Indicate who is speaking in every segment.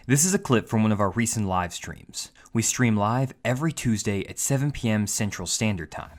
Speaker 1: This is a clip from one of our recent live streams. We stream live every Tuesday at 7 p.m. Central Standard Time.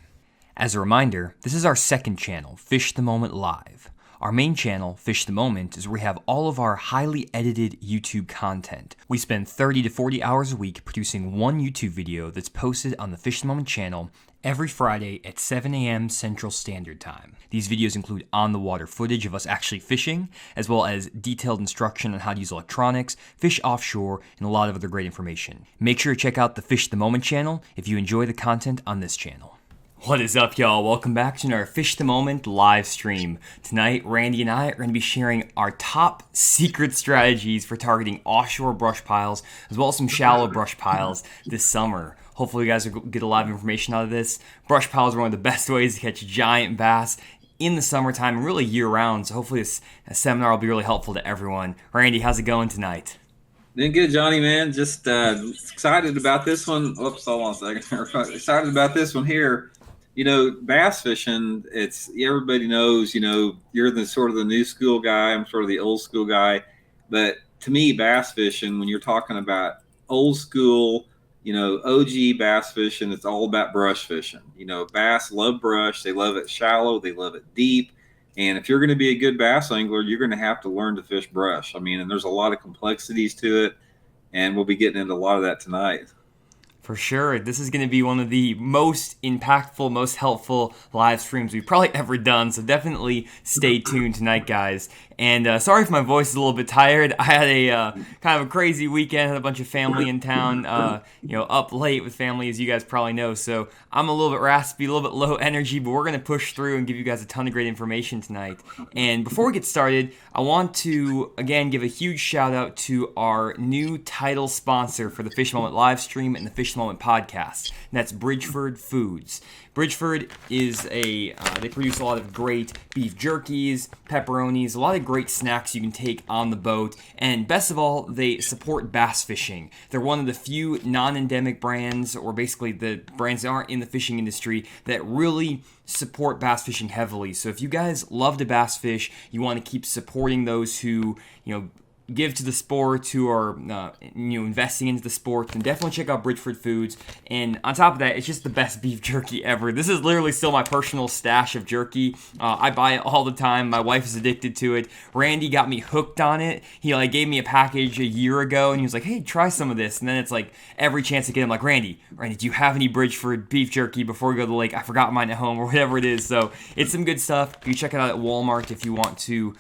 Speaker 1: As a reminder, this is our second channel, Fish the Moment Live. Our main channel, Fish the Moment, is where we have all of our highly edited YouTube content. We spend 30 to 40 hours a week producing one YouTube video that's posted on the Fish the Moment channel every Friday at 7 a.m. Central Standard Time. These videos include on-the-water footage of us actually fishing, as well as detailed instruction on how to use electronics, fish offshore, and a lot of other great information. Make sure to check out the Fish the Moment channel if you enjoy the content on this channel. What is up, y'all? Welcome back to our Fish the Moment live stream. Tonight, Randy and I are going to be sharing our top secret strategies for targeting offshore brush piles, as well as some shallow brush piles this summer. Hopefully you guys will get a lot of information out of this. Brush piles are one of the best ways to catch giant bass in the summertime and really year-round, so hopefully this seminar will be really helpful to everyone. Randy, how's it going tonight?
Speaker 2: Doing good, Johnny, man. Just excited about this one. Oops, hold on a second. Excited about this one here. You know, bass fishing, everybody knows, you're the sort of the new school guy. I'm sort of the old school guy. But to me, bass fishing, when you're talking about old school, OG bass fishing, it's all about brush fishing. Bass love brush. They love it shallow. They love it deep. And if you're going to be a good bass angler, you're going to have to learn to fish brush. And there's a lot of complexities to it. And we'll be getting into a lot of that tonight.
Speaker 1: For sure. This is going to be one of the most impactful, most helpful live streams we've probably ever done. So definitely stay tuned tonight, guys. And sorry if my voice is a little bit tired. I had a kind of a crazy weekend. Had a bunch of family in town, up late with family, as you guys probably know. So I'm a little bit raspy, a little bit low energy, but we're going to push through and give you guys a ton of great information tonight. And before we get started, I want to, again, give a huge shout out to our new title sponsor for the Fish Moment live stream and the Fish Moment podcast, and that's Bridgeford Foods. Bridgeford is they produce a lot of great beef jerkies, pepperonis, a lot of great snacks you can take on the boat, and best of all, they support bass fishing. They're one of the few non-endemic brands, or basically the brands that aren't in the fishing industry, that really support bass fishing heavily. So if you guys love to bass fish, you want to keep supporting those who, give to the sport, who are investing into the sport, then definitely check out Bridgeford Foods. And on top of that, it's just the best beef jerky ever. This is literally still my personal stash of jerky. I buy it all the time. My wife is addicted to it. Randy got me hooked on it. He gave me a package a year ago, and he was like, "Hey, try some of this." And then it's like every chance I get, I'm like, Randy, do you have any Bridgeford beef jerky before we go to the lake? I forgot mine at home, or whatever it is. So it's some good stuff. You can check it out at Walmart if you want to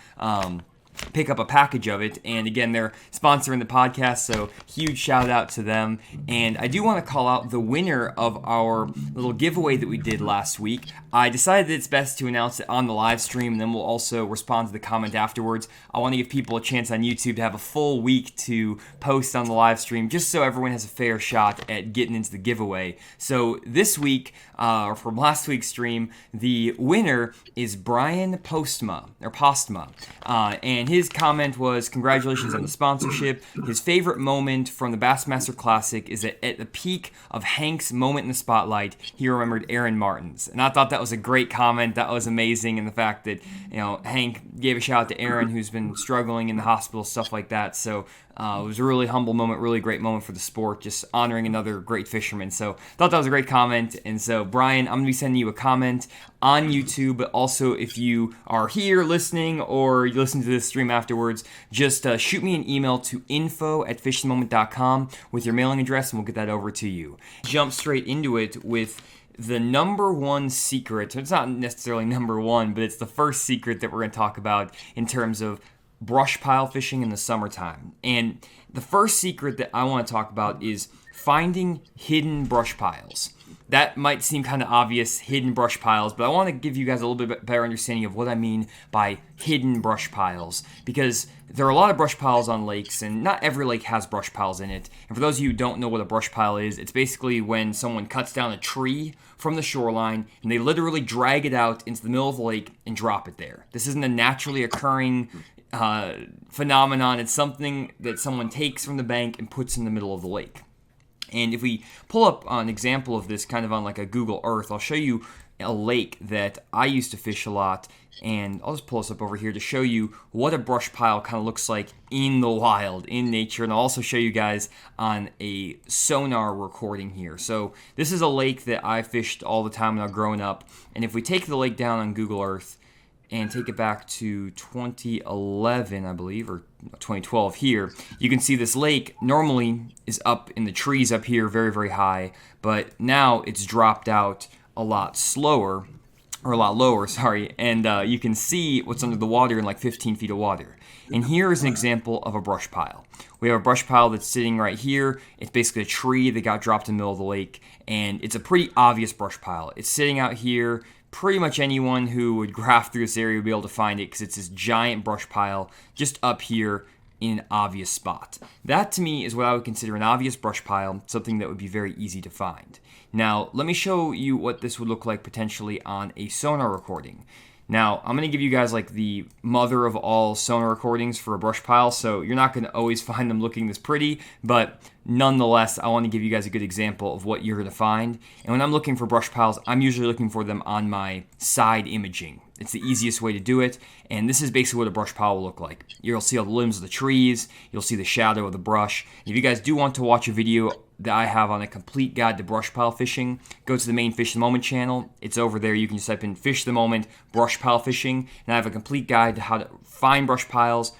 Speaker 1: pick up a package of it. And again, they're sponsoring the podcast, so huge shout out to them. And I do want to call out the winner of our little giveaway that we did last week. I decided that it's best to announce it on the live stream, and then we'll also respond to the comment afterwards. I want to give people a chance on YouTube to have a full week to post on the live stream, just so everyone has a fair shot at getting into the giveaway. So this week, or from last week's stream, the winner is Brian Postma, and his comment was, "Congratulations on the sponsorship. His favorite moment from the Bassmaster Classic is that at the peak of Hank's moment in the spotlight, he remembered Aaron Martin's." And I thought that was a great comment. That was amazing. And the fact that, Hank gave a shout out to Aaron, who's been struggling in the hospital, stuff like that. So it was a really humble moment, really great moment for the sport, just honoring another great fisherman. So I thought that was a great comment. And so, Brian, I'm going to be sending you a comment on YouTube, but also if you are here listening or you listen to this stream afterwards, just shoot me an email to info@fishthemoment.com with your mailing address, and we'll get that over to you. Jump straight into it with the number one secret. It's not necessarily number one, but it's the first secret that we're going to talk about in terms of brush pile fishing in the summertime. And the first secret that I want to talk about is finding hidden brush piles. That might seem kind of obvious, hidden brush piles, but I want to give you guys a little bit better understanding of what I mean by hidden brush piles, because there are a lot of brush piles on lakes, and not every lake has brush piles in it. And for those of you who don't know what a brush pile is, it's basically when someone cuts down a tree from the shoreline, and they literally drag it out into the middle of the lake and drop it there. This isn't a naturally occurring phenomenon. It's something that someone takes from the bank and puts in the middle of the lake. And if we pull up an example of this kind of on like a Google Earth, I'll show you a lake that I used to fish a lot. And I'll just pull this up over here to show you what a brush pile kind of looks like in the wild, in nature. And I'll also show you guys on a sonar recording here. So this is a lake that I fished all the time when I was growing up. And if we take the lake down on Google Earth and take it back to 2011, I believe, or 2012 here, you can see this lake normally is up in the trees up here very, very high. But now it's dropped out a lot slower. Or a lot lower, sorry, and you can see what's under the water in like 15 feet of water. And here is an example of a brush pile. We have a brush pile that's sitting right here. It's basically a tree that got dropped in the middle of the lake, and it's a pretty obvious brush pile. It's sitting out here. Pretty much anyone who would graph through this area would be able to find it because it's this giant brush pile just up here in an obvious spot. That to me is what I would consider an obvious brush pile, something that would be very easy to find. Now, let me show you what this would look like potentially on a sonar recording. Now, I'm going to give you guys like the mother of all sonar recordings for a brush pile, so you're not going to always find them looking this pretty, but nonetheless, I want to give you guys a good example of what you're going to find. And when I'm looking for brush piles, I'm usually looking for them on my side imaging. It's the easiest way to do it, and this is basically what a brush pile will look like. You'll see all the limbs of the trees, you'll see the shadow of the brush. If you guys do want to watch a video that I have on a complete guide to brush pile fishing, go to the main Fish the Moment channel. It's over there. You can just type in Fish the Moment, brush pile fishing, and I have a complete guide to how to find brush piles,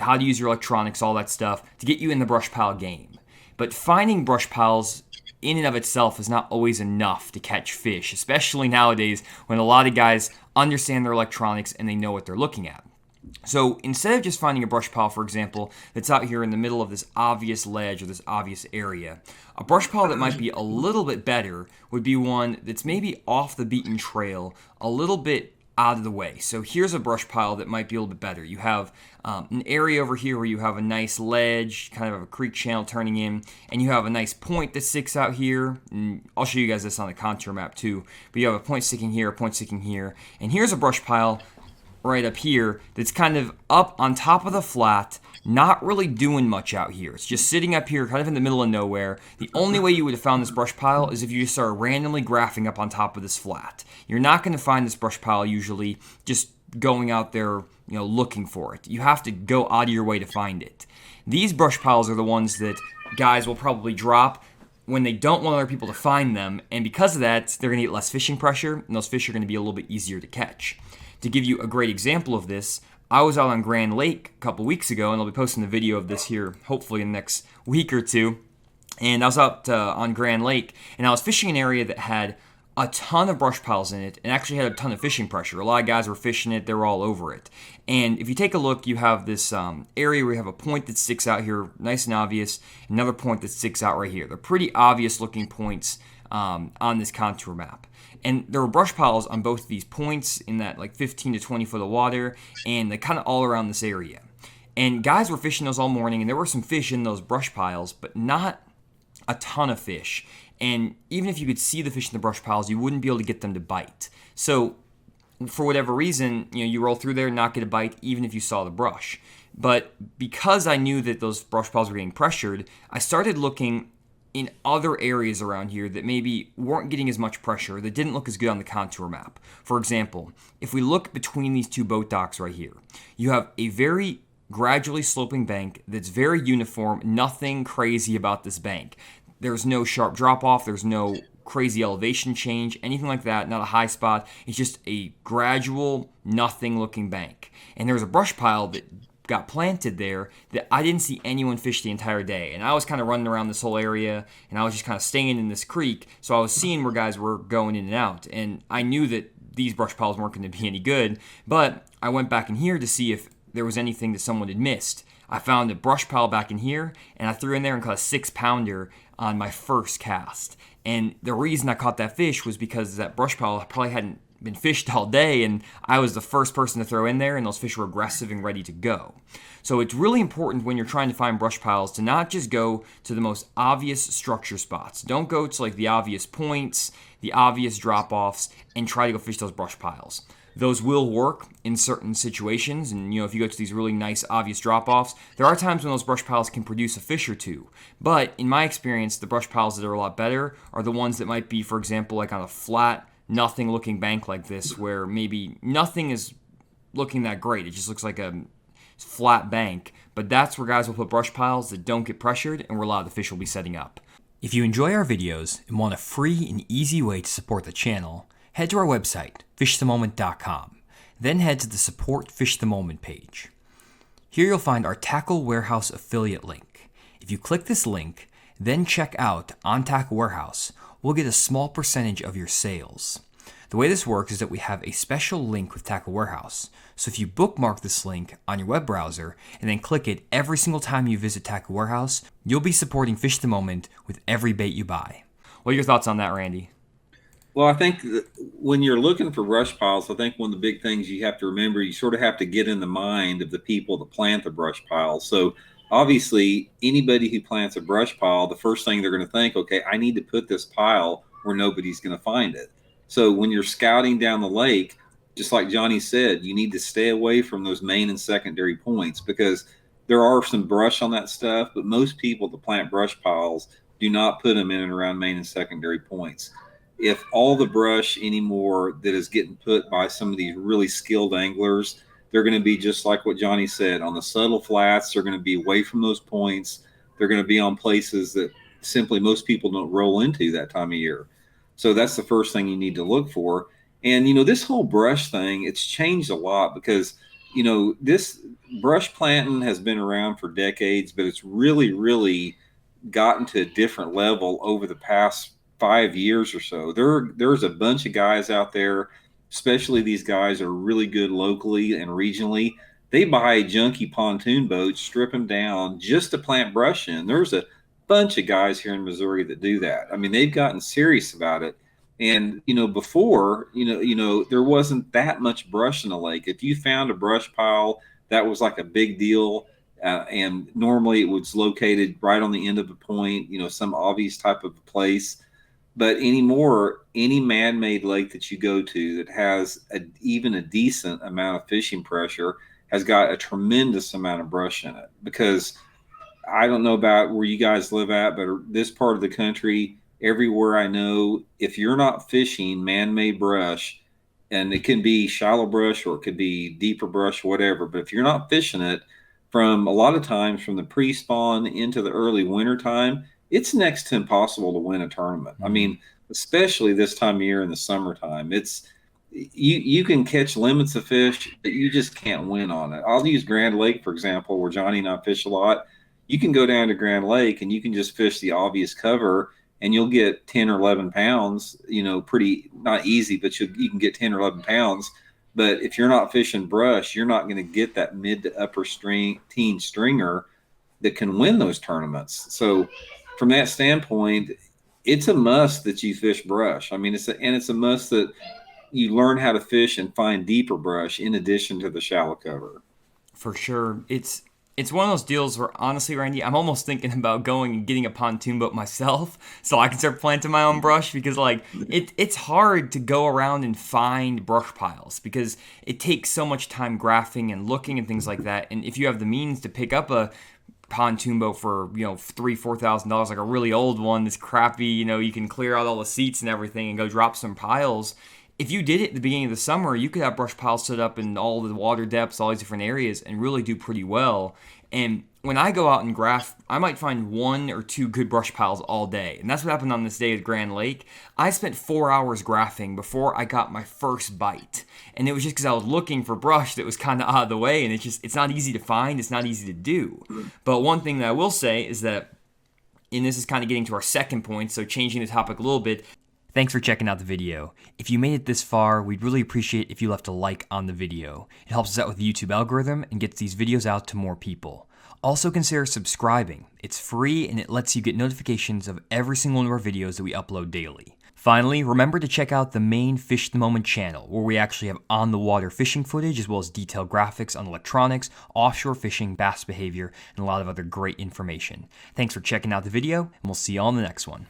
Speaker 1: how to use your electronics, all that stuff, to get you in the brush pile game. But finding brush piles in and of itself is not always enough to catch fish, especially nowadays when a lot of guys understand their electronics and they know what they're looking at. So instead of just finding a brush pile, for example, that's out here in the middle of this obvious ledge or this obvious area, a brush pile that might be a little bit better would be one that's maybe off the beaten trail, a little bit out of the way. So here's a brush pile that might be a little bit better. You have an area over here where you have a nice ledge, kind of a creek channel turning in, and you have a nice point that sticks out here. And I'll show you guys this on the contour map too. But you have a point sticking here, a point sticking here, and here's a brush pile right up here that's kind of up on top of the flat, not really doing much out here. It's just sitting up here kind of in the middle of nowhere. The only way you would have found this brush pile is if you just started randomly graphing up on top of this flat. You're not going to find this brush pile usually just going out there, looking for it. You have to go out of your way to find it. These brush piles are the ones that guys will probably drop when they don't want other people to find them, and because of that, they're going to get less fishing pressure, and those fish are going to be a little bit easier to catch. To give you a great example of this, I was out on Grand Lake a couple weeks ago, and I'll be posting the video of this here hopefully in the next week or two. And I was out on Grand Lake, and I was fishing an area that had a ton of brush piles in it and actually had a ton of fishing pressure. A lot of guys were fishing it, they were all over it. And if you take a look, you have this area where you have a point that sticks out here, nice and obvious, another point that sticks out right here. They're pretty obvious looking points on this contour map. And there were brush piles on both of these points in that like 15 to 20 foot of water, and they kind of all around this area. And guys were fishing those all morning, and there were some fish in those brush piles, but not a ton of fish. And even if you could see the fish in the brush piles, you wouldn't be able to get them to bite. So for whatever reason, you roll through there and not get a bite, even if you saw the brush. But because I knew that those brush piles were getting pressured, I started looking in other areas around here that maybe weren't getting as much pressure, that didn't look as good on the contour map. For example, if we look between these two boat docks right here, you have a very gradually sloping bank that's very uniform, nothing crazy about this bank. There's no sharp drop off, there's no crazy elevation change, anything like that, not a high spot. It's just a gradual, nothing looking bank. And there's a brush pile that got planted there that I didn't see anyone fish the entire day. And I was kind of running around this whole area, and I was just kind of staying in this creek, so I was seeing where guys were going in and out. And I knew that these brush piles weren't going to be any good, but I went back in here to see if there was anything that someone had missed. I found a brush pile back in here, and I threw in there and caught a 6-pounder on my first cast. And the reason I caught that fish was because that brush pile probably hadn't been fished all day, and I was the first person to throw in there, and those fish were aggressive and ready to go. So it's really important when you're trying to find brush piles to not just go to the most obvious structure spots. Don't go to like the obvious points, the obvious drop-offs, and try to go fish those brush piles. Those will work in certain situations, and if you go to these really nice, obvious drop-offs, there are times when those brush piles can produce a fish or two. But in my experience, the brush piles that are a lot better are the ones that might be, for example, like on a flat, nothing-looking bank like this, where maybe nothing is looking that great. It just looks like a flat bank. But that's where guys will put brush piles that don't get pressured, and where a lot of the fish will be setting up. If you enjoy our videos and want a free and easy way to support the channel, head to our website, fishthemoment.com. Then head to the Support Fish the Moment page. Here you'll find our Tackle Warehouse affiliate link. If you click this link, then check out on Tackle Warehouse, we'll get a small percentage of your sales. The way this works is that we have a special link with Tackle Warehouse. So if you bookmark this link on your web browser and then click it every single time you visit Tackle Warehouse, you'll be supporting Fish the Moment with every bait you buy. What are your thoughts on that, Randy?
Speaker 2: Well, I think that when you're looking for brush piles, I think one of the big things you have to remember, you sort of have to get in the mind of the people that plant the brush piles. So obviously, anybody who plants a brush pile, the first thing they're going to think, okay, I need to put this pile where nobody's going to find it. So when you're scouting down the lake, just like Johnny said, you need to stay away from those main and secondary points, because there are some brush on that stuff, but most people that plant brush piles do not put them in and around main and secondary points. If all the brush anymore that is getting put by some of these really skilled anglers, they're going to be just like what Johnny said, on the subtle flats. They're going to be away from those points. They're going to be on places that simply most people don't roll into that time of year. So that's the first thing you need to look for. And, this whole brush thing, it's changed a lot, because, this brush planting has been around for decades, but it's really, really gotten to a different level over the past 5 years or so. There's a bunch of guys out there, especially these guys are really good locally and regionally. They buy junky pontoon boats, strip them down just to plant brush in. There's a bunch of guys here in Missouri that do that. I mean, they've gotten serious about it. And before, there wasn't that much brush in the lake. If you found a brush pile, that was like a big deal. And normally it was located right on the end of a point, some obvious type of place. But anymore, any man-made lake that you go to that has even a decent amount of fishing pressure has got a tremendous amount of brush in it. Because I don't know about where you guys live at, but this part of the country, everywhere I know, if you're not fishing man-made brush, and it can be shallow brush or it could be deeper brush, whatever, but if you're not fishing it, from a lot of times from the pre-spawn into the early winter time, it's next to impossible to win a tournament. I mean, especially this time of year in the summertime, it's you can catch limits of fish, but you just can't win on it. I'll use Grand Lake, for example, where Johnny and I fish a lot. You can go down to Grand Lake and you can just fish the obvious cover, and you'll get 10 or 11 pounds, pretty, not easy, but you can get 10 or 11 pounds. But if you're not fishing brush, you're not going to get that mid to upper teen stringer that can win those tournaments. So from that standpoint, it's a must that you fish brush. I mean, it's a must that you learn how to fish and find deeper brush in addition to the shallow cover.
Speaker 1: For sure. It's one of those deals where, honestly, Randy, I'm almost thinking about going and getting a pontoon boat myself so I can start planting my own brush, because it's hard to go around and find brush piles, because it takes so much time graphing and looking and things like that. And if you have the means to pick up a pontoon boat for $3,000-$4,000, like a really old one that's crappy, you can clear out all the seats and everything and go drop some piles. If you did it at the beginning of the summer, you could have brush piles set up in all the water depths, all these different areas, and really do pretty well. And when I go out and graph, I might find 1 or 2 good brush piles all day. And that's what happened on this day at Grand Lake. I spent 4 hours graphing before I got my first bite. And it was just because I was looking for brush that was kind of out of the way, and it's not easy to find, it's not easy to do. But one thing that I will say is that, and this is kind of getting to our second point, so changing the topic a little bit, thanks for checking out the video. If you made it this far, we'd really appreciate if you left a like on the video. It helps us out with the YouTube algorithm and gets these videos out to more people. Also consider subscribing. It's free and it lets you get notifications of every single one of our videos that we upload daily. Finally, remember to check out the main Fish the Moment channel, where we actually have on-the-water fishing footage as well as detailed graphics on electronics, offshore fishing, bass behavior, and a lot of other great information. Thanks for checking out the video, and we'll see you all in the next one.